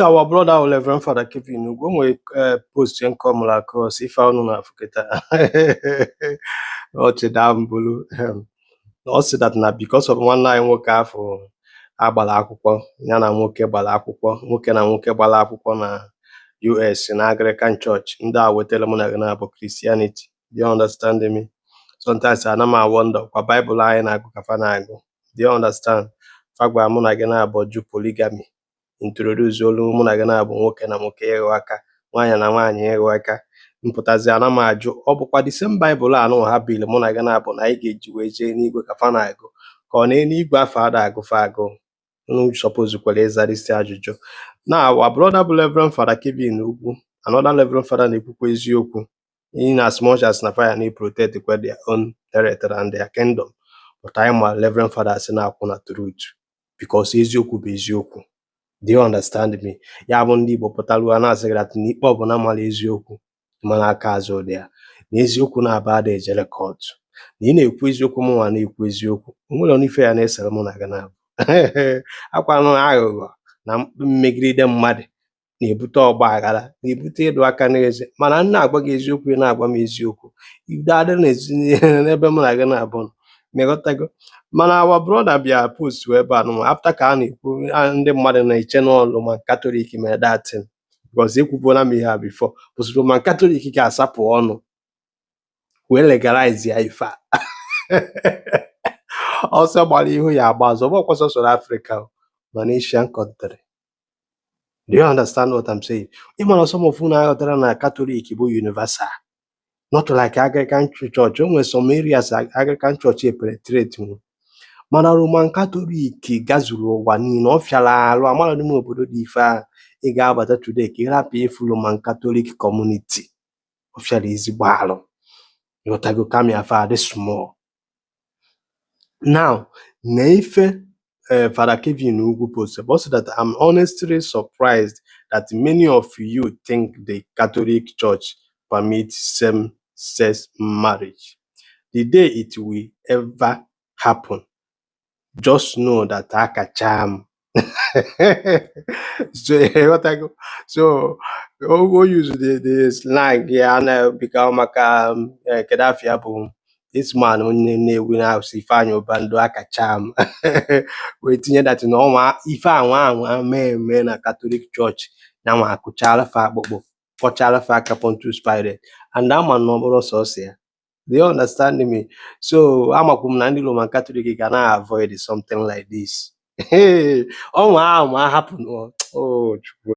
Our brother Reverend Father Kevin when we post and come across if I don't know Ochidambulu ọ sị that na because of nwanne anyị nwoke afọ agbara akwụkwọ ya na nwoke gbara akwụkwọ nwoke na nwoke gbara akwụkwọ na US na Anglican Church ndị a wetara mụ na gị na-abụ Christianity. Do you understand me? Sometimes ana m wonder kwa Bible anyị na-agụ ka fa na-agụ. Do you understand? Fa gwara mụ na gị na-abụ ju polygamy. Introduce olu mụ na gị na-abụ nwoke na nwoke ịghọ aka nwaanyị na nwaanyị ịghọ aka mpụtazi ana m ajụ ọ bụkwa the same Bible anụ ha bili mụ na gị na-abụ na anyị ga-eji wee jee n'igwe ka fa na-agụ ka ọ na-eluigwe afọ ada agụfa agụ unu suppose kwere ịzarisi ajụjụ na our brother bụ Reverend Father Kevin Ugwu another Reverend Father na-ekwukwa eziokwu in as much as na fire na protect kwa their own territory and their kingdom but anyị ma Reverend Father si na-akwụ na truth because eziokwu bụ eziokwu. Do you understand me? Ya bụ ndị Igbo pụtara na-asị that n'ikpe ọbụla mara eziokwu mana aka azụ dị ya na eziokwu na-aba ada ejere court na ị na-ekwu eziokwu m nwa na-ekwu eziokwu onwere n'ife ya na-esere mụ na gị na akwanụ aghụghọ na mmegide mmadụ na-ebute ọgba aghara na-ebute ịdụ aka n'eze mana nna agwa gị eziokwu ị na-agwa m eziokwu ido adị n'ebe mụ na gị na-abụ meghọtago mana our brother bịa post ebe a after ka a na-ekwu ndị mmadụ na-eche n'ọlụ ma Katọlik mere datin because ekwubuola m ihe a before bụsịrị ma Katọlik ga-asapụ ọnụ wee legalize ya ife a ọsọ gbara ihu ya agba azụ ọbụkwa sọsọ Africa ma n'Asian country. Do you understand what I'm saying? Ịmana some of unu aghọtara na Katọlik bụ universal not like Anglican Church. O nwere some areas Anglican Church penetrate nwu mana Roman Catholic gazuru ụwa niile ọ fịara arụ amara n'ime obodo dị ife a ị ga-abata today ka ị rapụ ịfụ Roman Catholic community ọ fịara ezigbo arụ ịghọtago kama ya fa dị small. Now na ife Father Kevin Ugwu post but that I'm honestly surprised that many of you think the Catholic Church permits same-sex marriage. The day it will ever happen, just know that akacham. So we use the slang here and become maka Gaddafi abu this man na-ewu na house Ifeanyi Ubando akacham we tinye that na ọnwa ife anwa mee na Catholic Church na nwa akụchala fa akpụkpọ kọchala fa aka Pontius Pilate and ama na ọbụrụ sọsọ ya. Do you understand me? So amakwu m na ndị Roman Catholic ga na avoid something like this. Ọnwa ahụ ma happen. Oh,